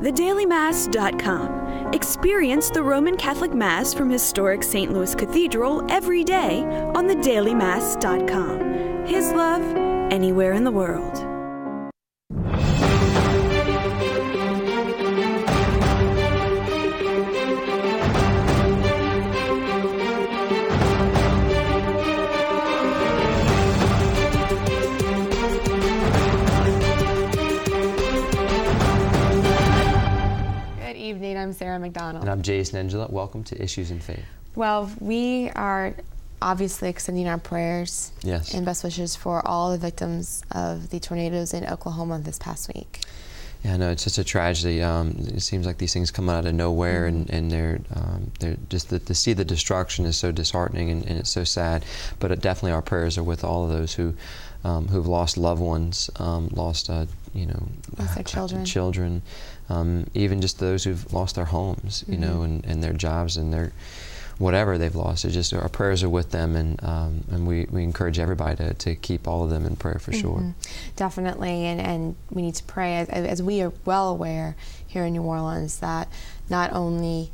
thedailymass.com. Experience the Roman Catholic Mass from historic St. Louis Cathedral every day on thedailymass.com. His love, anywhere in the world. I'm Sarah McDonald. And I'm Jason Angela. Welcome to Issues in Faith. Well, we are obviously extending our prayers and best wishes for all the victims of the tornadoes in Oklahoma this past week. Yeah, no, it's just a tragedy. It seems like these things come out of nowhere, and they're just to see the destruction is so disheartening, and it's so sad. But definitely our prayers are with all of those who've lost loved ones, lost their children, even just those who've lost their homes, you know, and their jobs and their whatever they've lost. It's just our prayers are with them, and we encourage everybody to keep all of them in prayer for sure. Definitely, and we need to pray, as we are well aware here in New Orleans, that not only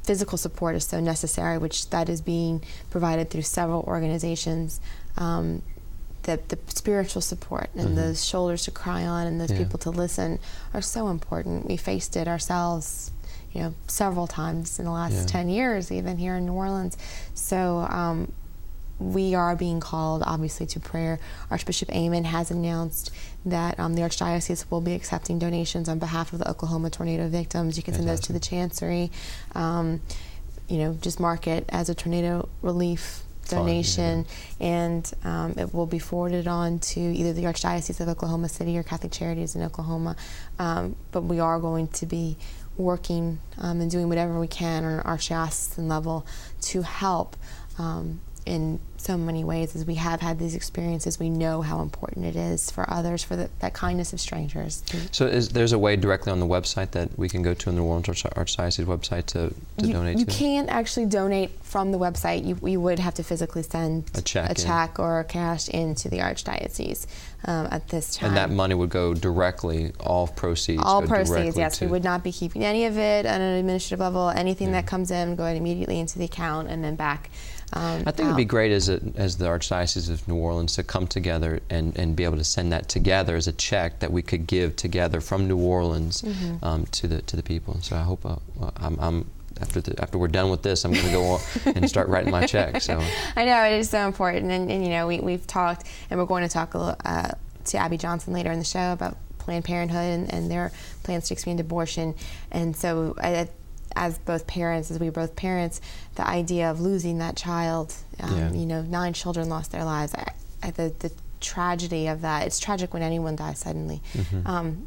physical support is so necessary, which that is being provided through several organizations, the spiritual support and those shoulders to cry on and those people to listen are so important. We faced it ourselves, you know, several times in the last 10 years, even here in New Orleans. So we are being called, obviously, to prayer. Archbishop Amon has announced that the Archdiocese will be accepting donations on behalf of the Oklahoma tornado victims. You can send those to the Chancery. You know, just mark it as a tornado relief donation, and it will be forwarded on to either the Archdiocese of Oklahoma City or Catholic Charities in Oklahoma. But we are going to be working and doing whatever we can on an archdiocesan level to help in so many ways. As we have had these experiences, we know how important it is for others, for that kindness of strangers. So there's a way directly on the website that we can go to on the New Orleans Archdiocese website to donate to? You can't actually donate from the website. You would have to physically send a check or cash into the Archdiocese at this time. And that money would go direcely, all proceeds yes. We would not be keeping any of it on an administrative level. Anything that comes in, go immediately into the account and then back. I think it would be great as the Archdiocese of New Orleans to come together and be able to send that together as a check that we could give together from New Orleans to the people. So I hope after we're done with this, I'm going to go and start writing my check. So I know it is so important, and you know we've talked, and we're going to talk to Abby Johnson later in the show about Planned Parenthood and their plans to expand abortion, and so. As we both parents, the idea of losing that child, you know, 9 children lost their lives. The tragedy of that, it's tragic when anyone dies suddenly,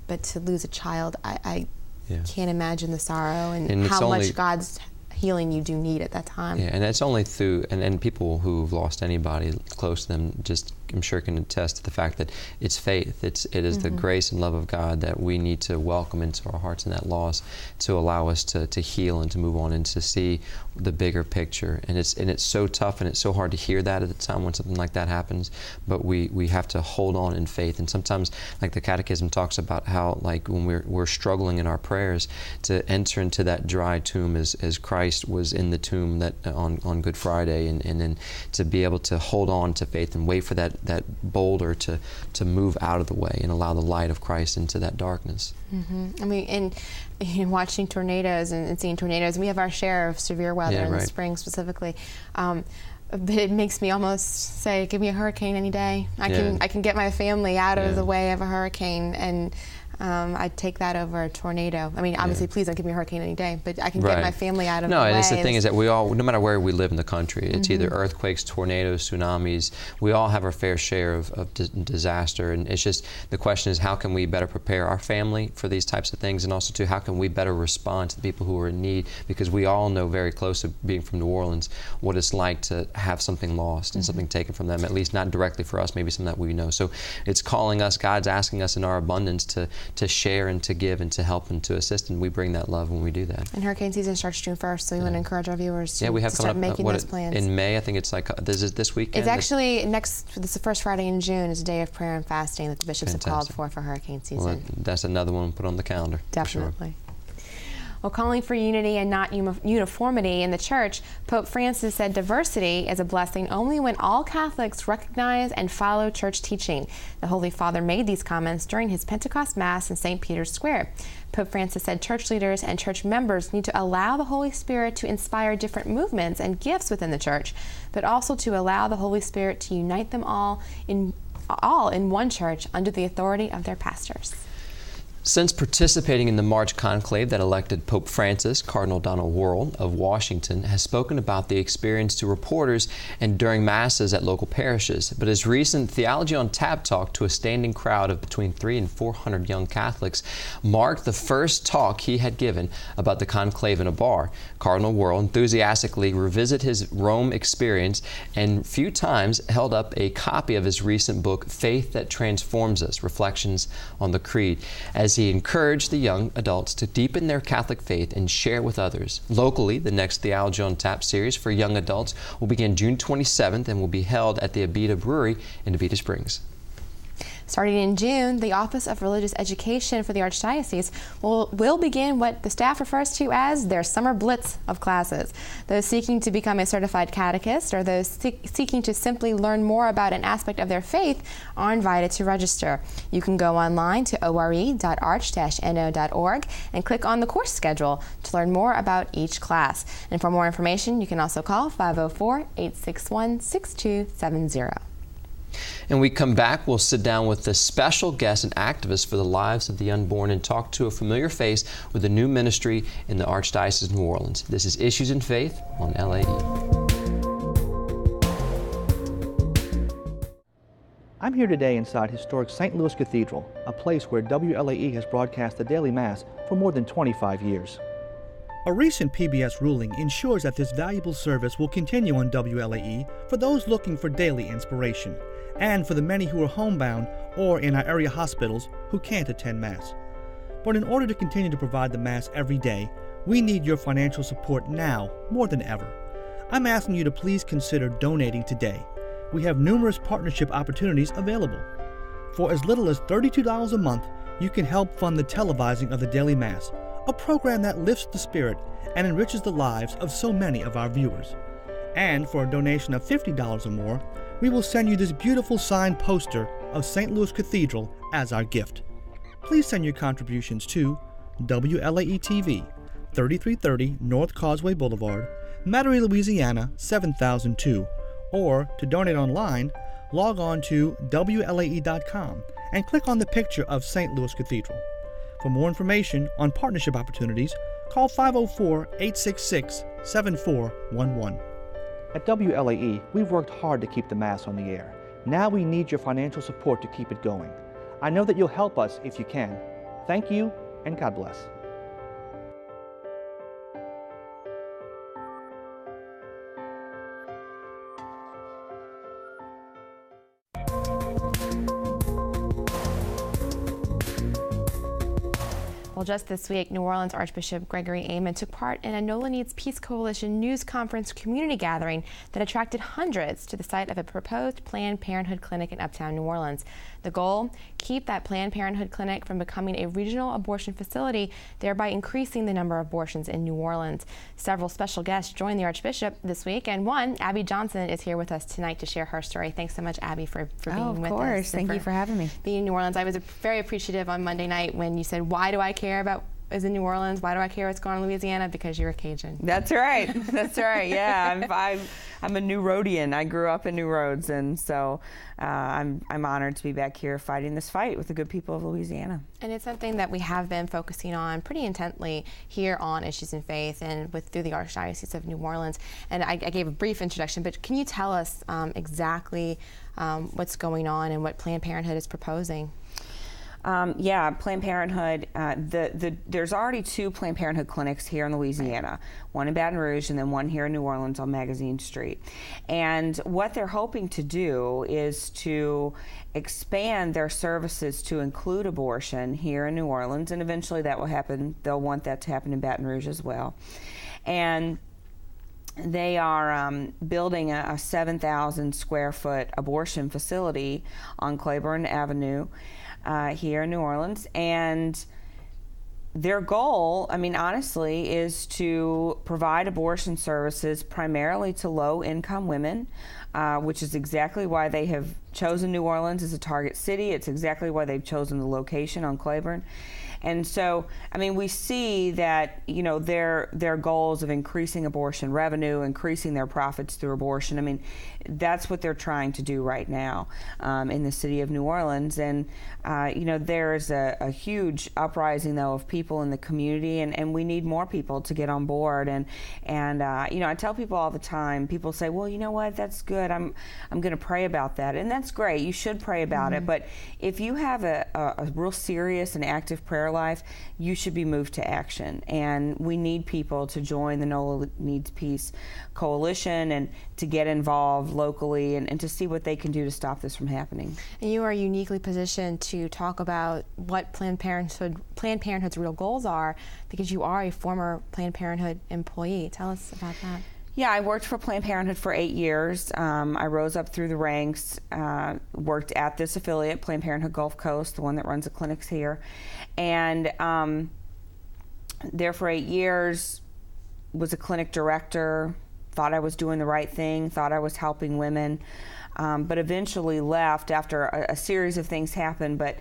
but to lose a child, I can't imagine the sorrow and how much God's healing you do need at that time. Yeah, and it's only through, and people who've lost anybody close to them, just I'm sure can attest to the fact that it's faith. It is the grace and love of God that we need to welcome into our hearts in that loss to allow us to heal and to move on and to see the bigger picture. And it's so tough and it's so hard to hear that at the time when something like that happens, but we have to hold on in faith. And sometimes, like the Catechism talks about how, like when we're struggling in our prayers, to enter into that dry tomb as Christ was in the tomb that on Good Friday, and then to be able to hold on to faith and wait for that boulder to move out of the way and allow the light of Christ into that darkness. I mean, and watching tornadoes and seeing tornadoes, we have our share of severe weather in the spring specifically. But it makes me almost say, give me a hurricane any day. I can get my family out of the way of a hurricane, and I'd take that over a tornado. I mean, obviously, please don't give me a hurricane any day, but I can get my family out of the way. No, and it's the thing is that we all, no matter where we live in the country, it's either earthquakes, tornadoes, tsunamis, we all have our fair share of disaster, and it's just, the question is how can we better prepare our family for these types of things, and also too, how can we better respond to the people who are in need, because we all know very close to being from New Orleans what it's like to have something lost and something taken from them, at least not directly for us, maybe something that we know. So it's calling us, God's asking us in our abundance to to share and to give and to help and to assist, and we bring that love when we do that. And hurricane season starts June 1st, so we want to encourage our viewers to, we have to start making those plans. In May, I think it's like this weekend. It's actually this is the first Friday in June is a day of prayer and fasting that the bishops have called for hurricane season. Well, that's another one put on the calendar. Definitely. Well, calling for unity and not uniformity in the Church, Pope Francis said diversity is a blessing only when all Catholics recognize and follow Church teaching. The Holy Father made these comments during his Pentecost Mass in St. Peter's Square. Pope Francis said Church leaders and Church members need to allow the Holy Spirit to inspire different movements and gifts within the Church, but also to allow the Holy Spirit to unite them all in one Church under the authority of their pastors. Since participating in the March conclave that elected Pope Francis, Cardinal Donald Wuerl of Washington has spoken about the experience to reporters and during Masses at local parishes. But his recent Theology on Tap talk to a standing crowd of between 300 and 400 young Catholics marked the first talk he had given about the conclave in a bar. Cardinal Wuerl enthusiastically revisited his Rome experience and few times held up a copy of his recent book, Faith That Transforms Us, Reflections on the Creed, as he encouraged the young adults to deepen their Catholic faith and share with others. Locally, the next Theology on Tap series for young adults will begin June 27th and will be held at the Abita Brewery in Abita Springs. Starting in June, the Office of Religious Education for the Archdiocese will begin what the staff refers to as their summer blitz of classes. Those seeking to become a certified catechist or those seeking to simply learn more about an aspect of their faith are invited to register. You can go online to ore.arch-no.org and click on the course schedule to learn more about each class. And for more information, you can also call 504-861-6270. And we come back, we'll sit down with the special guest and activist for the lives of the unborn and talk to a familiar face with a new ministry in the Archdiocese of New Orleans. This is Issues in Faith on LAE. I'm here today inside historic St. Louis Cathedral, a place where WLAE has broadcast the daily Mass for more than 25 years. A recent PBS ruling ensures that this valuable service will continue on WLAE for those looking for daily inspiration, and for the many who are homebound or in our area hospitals who can't attend Mass. But in order to continue to provide the Mass every day, we need your financial support now more than ever. I'm asking you to please consider donating today. We have numerous partnership opportunities available. For as little as $32 a month, you can help fund the televising of the daily Mass, a program that lifts the spirit and enriches the lives of so many of our viewers. And for a donation of $50 or more, we will send you this beautiful signed poster of St. Louis Cathedral as our gift. Please send your contributions to WLAE-TV, 3330 North Causeway Boulevard, Metairie, Louisiana 7002, or to donate online, log on to WLAE.com and click on the picture of St. Louis Cathedral. For more information on partnership opportunities, call 504-866-7411. At WLAE, we've worked hard to keep the Mass on the air. Now we need your financial support to keep it going. I know that you'll help us if you can. Thank you, and God bless. Well, just this week, New Orleans Archbishop Gregory Amen took part in a NOLA Needs Peace Coalition news conference community gathering that attracted hundreds to the site of a proposed Planned Parenthood clinic in Uptown New Orleans. The goal, keep that Planned Parenthood clinic from becoming a regional abortion facility, thereby increasing the number of abortions in New Orleans. Several special guests joined the Archbishop this week, and one, Abby Johnson, is here with us tonight to share her story. Thanks so much, Abby, for being with us. Of course. Thank you for having me. Being in New Orleans. I was very appreciative on Monday night when you said, why do I care about is in New Orleans? Why do I care what's going on in Louisiana? Because you're a Cajun. That's right. That's right. Yeah, I'm a New Roadian. I grew up in New Roads, and so I'm honored to be back here fighting this fight with the good people of Louisiana. And it's something that we have been focusing on pretty intently here on Issues in Faith and through the Archdiocese of New Orleans. And I gave a brief introduction, but can you tell us exactly what's going on and what Planned Parenthood is proposing? Yeah, Planned Parenthood, there's already 2 Planned Parenthood clinics here in Louisiana, one in Baton Rouge and then one here in New Orleans on Magazine Street. And what they're hoping to do is to expand their services to include abortion here in New Orleans, and eventually that will happen. They'll want that to happen in Baton Rouge as well. And they are building a 7,000 square foot abortion facility on Claiborne Avenue here in New Orleans. And their goal, I mean, honestly, is to provide abortion services primarily to low-income women, which is exactly why they have chosen New Orleans as a target city. It's exactly why they've chosen the location on Claiborne. And so, I mean, we see that, you know, their goals of increasing abortion revenue, increasing their profits through abortion, I mean, that's what they're trying to do right now in the city of New Orleans. And, you know, there's a huge uprising, though, of people in the community, and we need more people to get on board. And you know, I tell people all the time, people say, well, you know what, that's good. I'm going to pray about that. And that's great. You should pray about it. But if you have a real serious and active prayer life, you should be moved to action. And we need people to join the NOLA Needs Peace Coalition and to get involved locally and to see what they can do to stop this from happening. And you are uniquely positioned to talk about what Planned Parenthood's real goals are, because you are a former Planned Parenthood employee. Tell us about that. Yeah, I worked for Planned Parenthood for 8 years. I rose up through the ranks, worked at this affiliate, Planned Parenthood Gulf Coast, the one that runs the clinics here. And there for 8 years, was a clinic director, thought I was doing the right thing, thought I was helping women, but eventually left after a series of things happened. But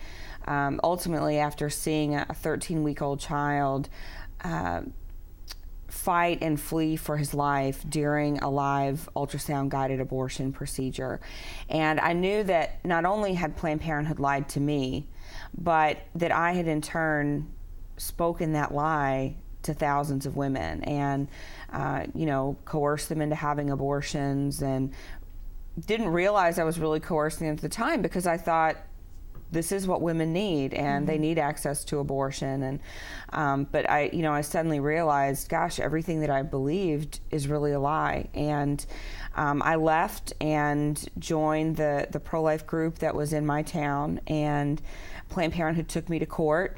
ultimately, after seeing a 13-week-old child fight and flee for his life during a live ultrasound-guided abortion procedure. And I knew that not only had Planned Parenthood lied to me, but that I had in turn spoken that lie to thousands of women and, you know, coerced them into having abortions, and didn't realize I was really coercing them at the time, because I thought, this is what women need, and they need access to abortion. And but I suddenly realized, gosh, everything that I believed is really a lie. And I left and joined the pro-life group that was in my town, and Planned Parenthood took me to court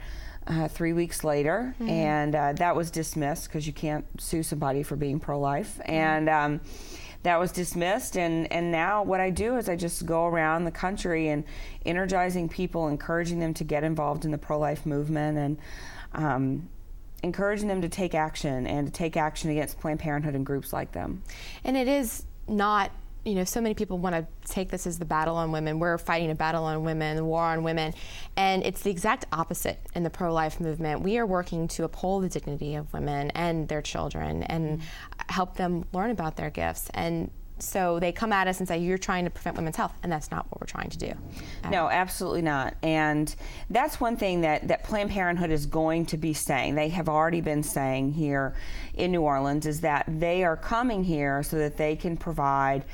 3 weeks later, and that was dismissed, because you can't sue somebody for being pro-life. And that was dismissed, and now what I do is I just go around the country and energizing people, encouraging them to get involved in the pro-life movement, and encouraging them to take action, and to take action against Planned Parenthood and groups like them. And it is not, you know, so many people want to take this as the battle on women. We're fighting a battle on women, the war on women, and it's the exact opposite in the pro-life movement. We are working to uphold the dignity of women and their children and help them learn about their gifts. And so they come at us and say, you're trying to prevent women's health, and that's not what we're trying to do. No, absolutely not. And that's one thing that Planned Parenthood is going to be saying. They have already been saying here in New Orleans, is that they are coming here so that they can provide,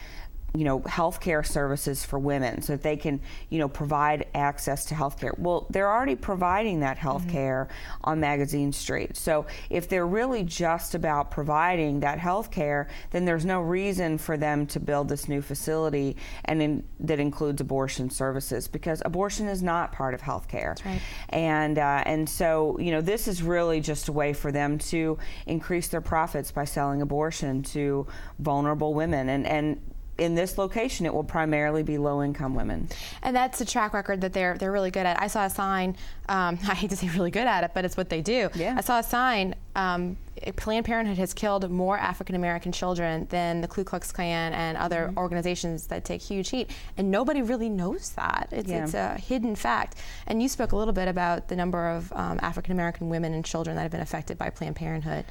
you know, healthcare services for women, so that they can, you know, provide access to healthcare. Well, they're already providing that healthcare on Magazine Street. So if they're really just about providing that healthcare, then there's no reason for them to build this new facility that includes abortion services, because abortion is not part of healthcare. That's right. And so, you know, this is really just a way for them to increase their profits by selling abortion to vulnerable women. And in this location, it will primarily be low-income women. And that's a track record that they're really good at. I saw a sign, I hate to say really good at it, but it's what they do. Yeah. I saw a sign, Planned Parenthood has killed more African-American children than the Ku Klux Klan and other organizations that take huge heat, and nobody really knows that. It's a hidden fact. And you spoke a little bit about the number of African-American women and children that have been affected by Planned Parenthood.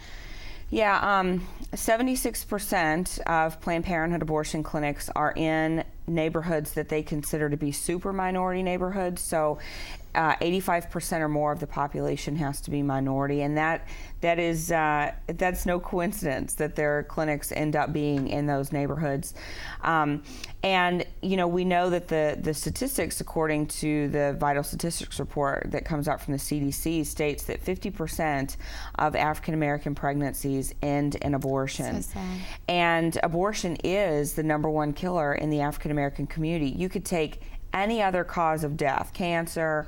Yeah, 76% of Planned Parenthood abortion clinics are in neighborhoods that they consider to be super minority neighborhoods. So 85% or more of the population has to be minority, and that's no coincidence that their clinics end up being in those neighborhoods. And we know that the statistics, according to the Vital Statistics report that comes out from the CDC, states that 50% of African American pregnancies end in abortion. So sad. And abortion is the #1 killer in the African American community. You could take any other cause of death, cancer,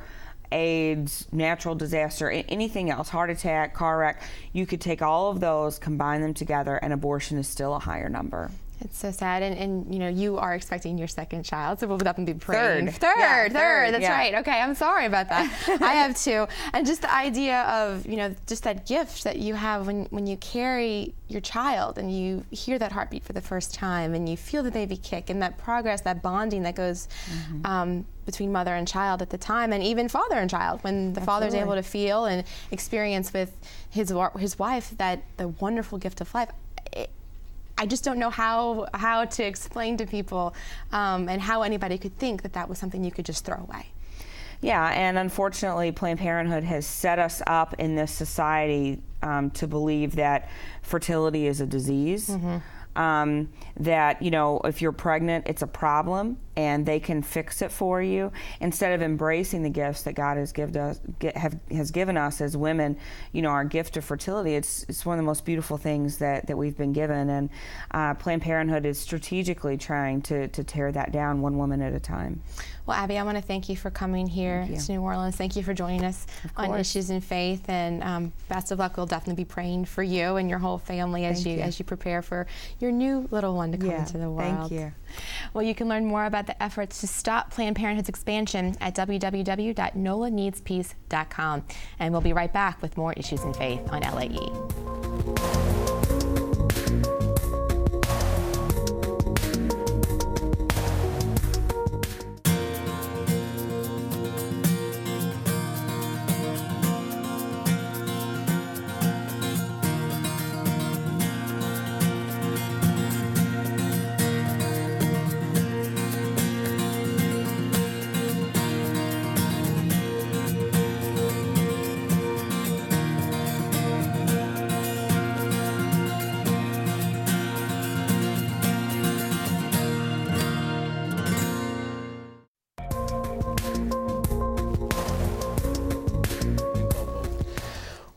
AIDS, natural disaster, anything else, heart attack, car wreck, you could take all of those, combine them together, and abortion is still a higher number. It's so sad, and you are expecting your second child, so we'll definitely be praying. Third. That's Yeah. right. Okay, I'm sorry about that. I have two, and just the idea of just that gift that you have when you carry your child and you hear that heartbeat for the first time, and you feel the baby kick, and that progress, that bonding that goes between mother and child at the time, and even father and child when the father's able to feel and experience with his wife that the wonderful gift of life. I just don't know how to explain to people and how anybody could think that was something you could just throw away. Yeah, and unfortunately, Planned Parenthood has set us up in this society to believe that fertility is a disease. That if you're pregnant, it's a problem and they can fix it for you, instead of embracing the gifts that God has given us as women. Our gift of fertility, it's one of the most beautiful things that we've been given, and Planned Parenthood is strategically trying to tear that down one woman at a time. Well, Abby, I want to thank you for coming here to New Orleans. Thank you for joining us on Issues in Faith, and best of luck. We'll definitely be praying for you and your whole family as you prepare for your new little one to come into the world. Thank you. Well, you can learn more about the efforts to stop Planned Parenthood's expansion at www.nolaneedspeace.com. And we'll be right back with more Issues in Faith on LAE.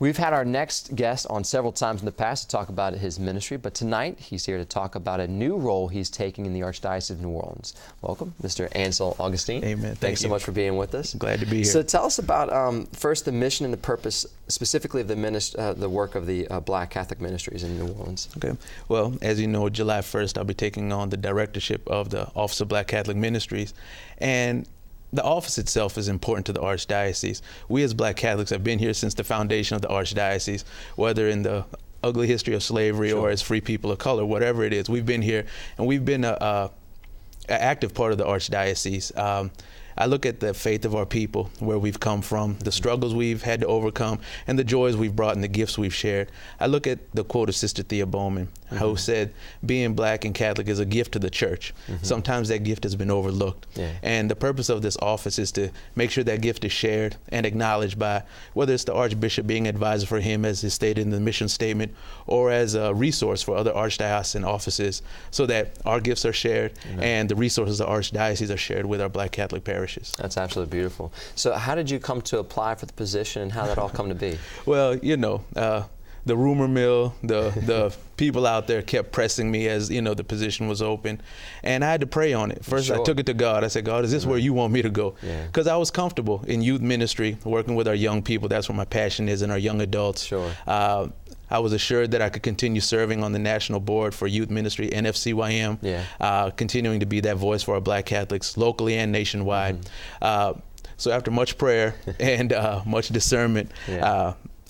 We've had our next guest on several times in the past to talk about his ministry, but tonight he's here to talk about a new role he's taking in the Archdiocese of New Orleans. Welcome, Mr. Ansell Augustine. Amen. Thanks so much for being with us. Glad to be here. So tell us about first the mission and the purpose, specifically of the work of the Black Catholic Ministries in New Orleans. Okay. Well, as you know, July 1st, I'll be taking on the directorship of the Office of Black Catholic Ministries, and the office itself is important to the Archdiocese. We as Black Catholics have been here since the foundation of the Archdiocese, whether in the ugly history of slavery or as free people of color, whatever it is. We've been here, and we've been an active part of the Archdiocese. I look at the faith of our people, where we've come from, the struggles we've had to overcome, and the joys we've brought and the gifts we've shared. I look at the quote of Sister Thea Bowman, who said, being Black and Catholic is a gift to the church. Sometimes that gift has been overlooked. And the purpose of this office is to make sure that gift is shared and acknowledged by, whether it's the Archbishop being advisor for him, as is stated in the mission statement, or as a resource for other archdiocesan offices, so that our gifts are shared and the resources of the Archdiocese are shared with our Black Catholic parishes. That's absolutely beautiful. So how did you come to apply for the position, and how did that all come to be? Well, the rumor mill, the people out there kept pressing me as, the position was open. And I had to pray on it. First, I took it to God. I said, God, is this where you want me to go? Because I was comfortable in youth ministry, working with our young people. That's where my passion is, and our young adults. I was assured that I could continue serving on the national board for youth ministry, NFCYM, continuing to be that voice for our Black Catholics locally and nationwide. So after much prayer and much discernment,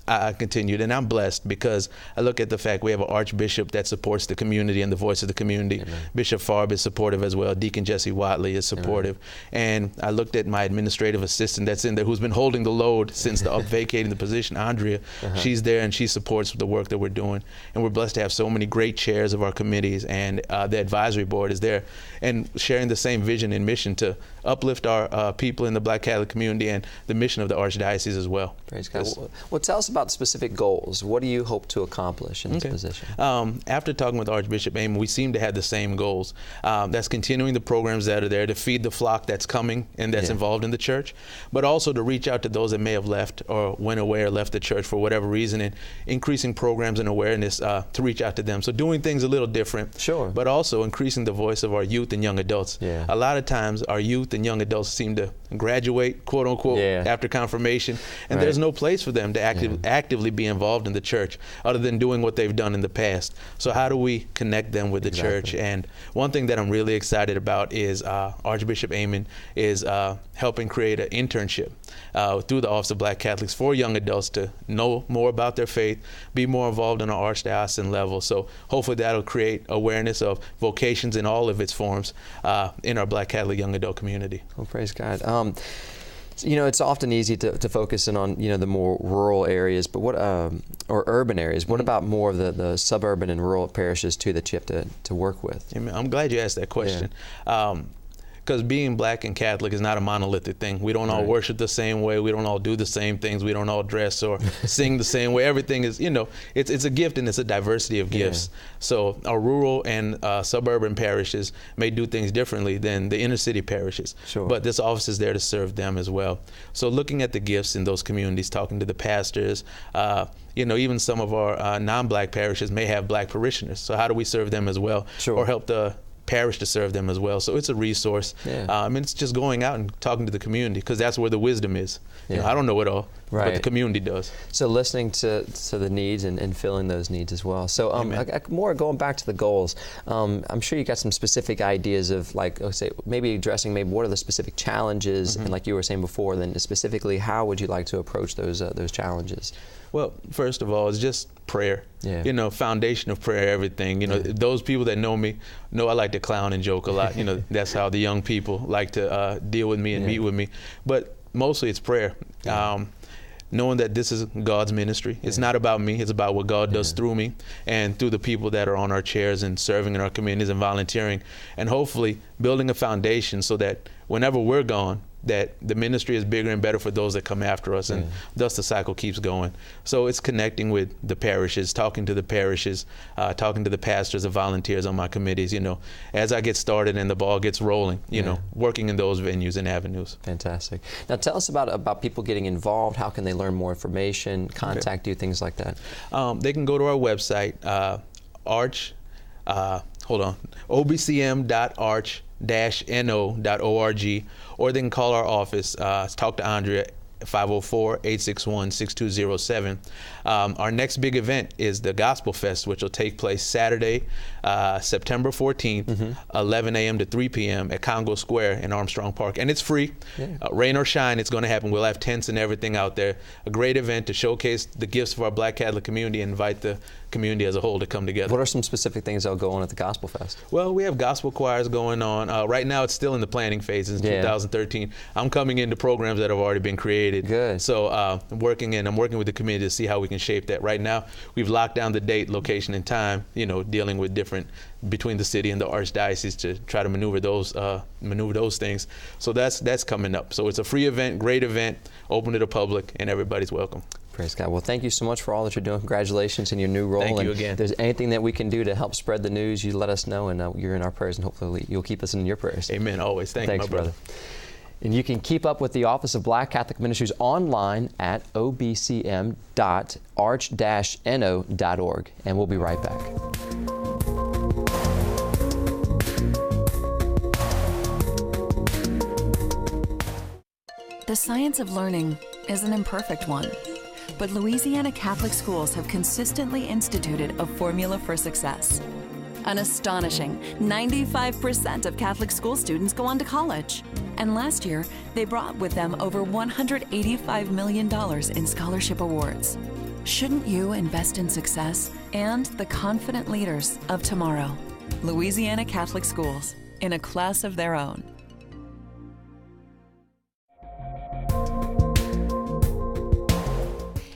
I continued, and I'm blessed because I look at the fact we have an Archbishop that supports the community and the voice of the community. Bishop Farb is supportive as well. Deacon Jesse Watley is supportive. And I looked at my administrative assistant that's in there, who's been holding the load since vacating the position, Andrea. She's there, and she supports the work that we're doing. And we're blessed to have so many great chairs of our committees, and the advisory board is there, and sharing the same vision and mission to uplift our people in the Black Catholic community and the mission of the Archdiocese as well. Praise God. Well, tell us about specific goals. What do you hope to accomplish in this position? After talking with Archbishop Amon, we seem to have the same goals. That's continuing the programs that are there to feed the flock that's coming and that's involved in the church, but also to reach out to those that may have left or went away or left the church for whatever reason, and increasing programs and awareness to reach out to them. So doing things a little different, but also increasing the voice of our youth and young adults. A lot of times our youth and young adults seem to graduate, quote unquote, after confirmation, and there's no place for them to actively be involved in the church other than doing what they've done in the past. So how do we connect them with the church? And one thing that I'm really excited about is Archbishop Amon is helping create an internship through the Office of Black Catholics for young adults to know more about their faith, be more involved on an archdiocesan level. So hopefully that'll create awareness of vocations in all of its forms in our Black Catholic young adult community. Well, praise God. You know, it's often easy to focus in on, you know, the more rural areas, but what, or urban areas. What about more of the suburban and rural parishes too that you have to work with? I'm glad you asked that question. Because being Black and Catholic is not a monolithic thing. We don't all worship the same way. We don't all do the same things. We don't all dress or sing the same way. Everything is, you know, it's a gift and it's a diversity of gifts. So our rural and suburban parishes may do things differently than the inner city parishes. But this office is there to serve them as well. So looking at the gifts in those communities, talking to the pastors, you know, even some of our non-Black parishes may have Black parishioners. So how do we serve them as well? Or help the parish to serve them as well. So it's a resource. And it's just going out and talking to the community, because that's where the wisdom is. You know, I don't know it all, but the community does. So listening to the needs and filling those needs as well. So more going back to the goals, I'm sure you got some specific ideas of, like, say, maybe addressing what are the specific challenges, and like you were saying before, then specifically how would you like to approach those challenges? Well, first of all, it's just prayer. You know, foundation of prayer, everything. You know, those people that know me know I like to clown and joke a lot. You know, that's how the young people like to deal with me and meet with me. But mostly it's prayer. Knowing that this is God's ministry. It's not about me. It's about what God does through me and through the people that are on our chairs and serving in our communities and volunteering, and hopefully building a foundation so that whenever we're gone, that the ministry is bigger and better for those that come after us, and thus the cycle keeps going. So it's connecting with the parishes, talking to the parishes, talking to the pastors and volunteers on my committees, you know, as I get started and the ball gets rolling, you know, working in those venues and avenues. Fantastic. Now tell us about people getting involved. How can they learn more information, contact you, things like that? They can go to our website, obcm.arch-no.org, or they can call our office, talk to Andrea, 504-861-6207. Our next big event is the Gospel Fest, which will take place Saturday, September 14th, 11 a.m. to 3 p.m. at Congo Square in Armstrong Park. And it's free. Rain or shine, it's going to happen. We'll have tents and everything out there. A great event to showcase the gifts of our Black Catholic community and invite the community as a whole to come together. What are some specific things that will go on at the Gospel Fest? Well, we have gospel choirs going on. Right now, it's still in the planning phase. It's 2013. I'm coming into programs that have already been created. Good. So I'm working with the community to see how we can shape that. Right now, we've locked down the date, location, and time, you know, dealing with different between the city and the Archdiocese to try to maneuver those things. So that's coming up. So it's a free event, great event, open to the public, and everybody's welcome. Praise God. Well, thank you so much for all that you're doing. Congratulations in your new role. Thank you again. If there's anything that we can do to help spread the news, you let us know, and you're in our prayers, and hopefully you'll keep us in your prayers. Amen. Always. Thanks, my brother. And you can keep up with the Office of Black Catholic Ministries online at obcm.arch-no.org. And we'll be right back. The science of learning is an imperfect one, but Louisiana Catholic schools have consistently instituted a formula for success. An astonishing 95% of Catholic school students go on to college. And last year, they brought with them over $185 million in scholarship awards. Shouldn't you invest in success and the confident leaders of tomorrow? Louisiana Catholic Schools, in a class of their own.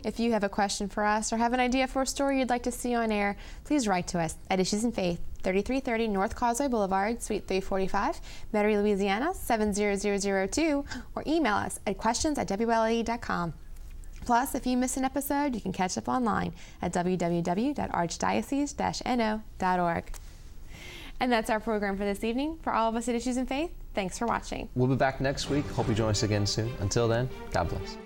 If you have a question for us or have an idea for a story you'd like to see on air, please write to us at Issues in Faith, 3330 North Causeway Boulevard, Suite 345, Metairie, Louisiana 70002, or email us at questions@wlae.com. Plus, if you miss an episode, you can catch up online at www.archdiocese-no.org. And that's our program for this evening. For all of us at Issues in Faith, thanks for watching. We'll be back next week. Hope you join us again soon. Until then, God bless.